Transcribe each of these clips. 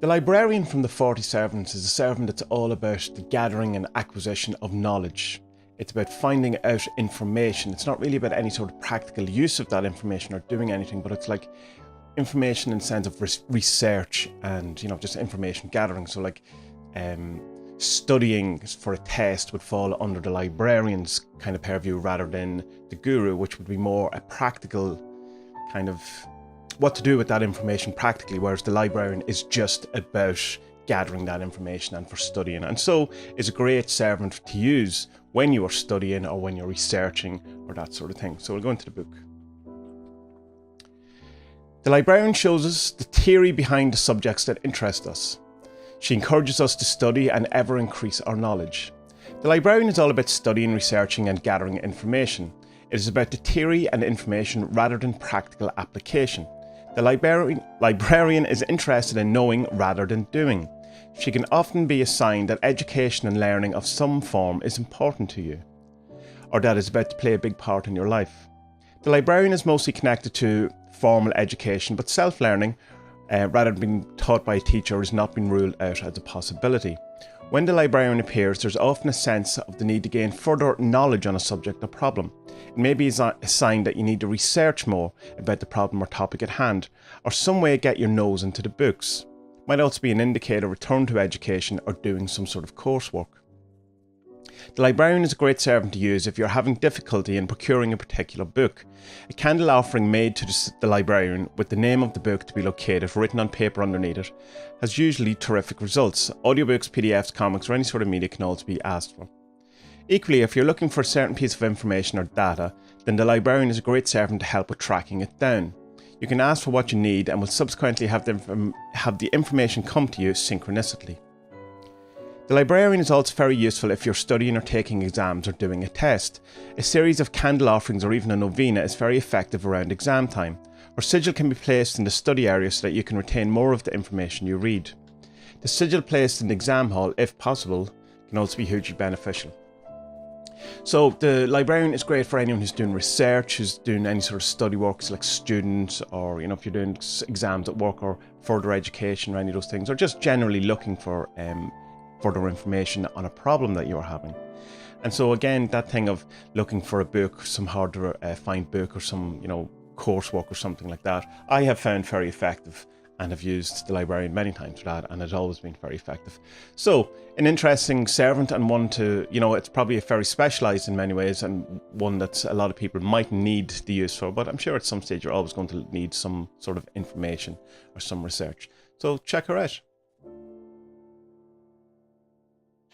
The librarian from the 40 servants is a servant that's all about the gathering and acquisition of knowledge. It's about finding out information. It's not really about any sort of practical use of that information or doing anything, but it's like information in the sense of research and, just information gathering. So like studying for a test would fall under the librarian's kind of purview rather than the guru, which would be more a practical kind of what to do with that information practically, whereas the librarian is just about gathering that information and for studying. And so is a great servant to use when you are studying or when you're researching or that sort of thing. So we'll go into the book. The librarian shows us the theory behind the subjects that interest us. She encourages us to study and ever increase our knowledge. The librarian is all about studying, researching and gathering information. It is about the theory and information rather than practical application. The librarian is interested in knowing rather than doing. She can often be assigned that education and learning of some form is important to you, or that is about to play a big part in your life. The librarian is mostly connected to formal education, but self-learning, rather than being taught by a teacher, has not been ruled out as a possibility. When the librarian appears, there's often a sense of the need to gain further knowledge on a subject or problem. It may be a sign that you need to research more about the problem or topic at hand, or some way get your nose into the books. It might also be an indicator of return to education or doing some sort of coursework. The librarian is a great servant to use if you're having difficulty in procuring a particular book. A candle offering made to the librarian with the name of the book to be located written on paper underneath it has usually terrific results. Audiobooks, PDFs, comics or any sort of media can also be asked for. Equally, if you're looking for a certain piece of information or data, then the librarian is a great servant to help with tracking it down. You can ask for what you need and will subsequently have the information come to you synchronously. The librarian is also very useful if you're studying or taking exams or doing a test. A series of candle offerings or even a novena is very effective around exam time. Or sigil can be placed in the study area so that you can retain more of the information you read. The sigil placed in the exam hall, if possible, can also be hugely beneficial. So the librarian is great for anyone who's doing research, who's doing any sort of study works like students, or if you're doing exams at work or further education or any of those things, or just generally looking for further information on a problem that you're having. And so again, that thing of looking for a book, some hard to find book or some coursework or something like that, I have found very effective and have used the librarian many times for that, and it's always been very effective. So an interesting servant, and one to, it's probably very specialized in many ways, and one that a lot of people might need the use for, but I'm sure at some stage you're always going to need some sort of information or some research. So check her out.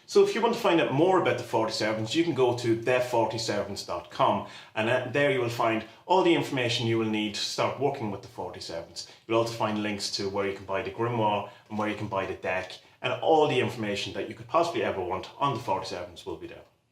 So if you want to find out more about the 40 servants, you can go to the40servants.com, and there you will find all the information you will need to start working with the 40 servants. You'll also find links to where you can buy the grimoire and where you can buy the deck, and all the information that you could possibly ever want on the 40 servants will be there.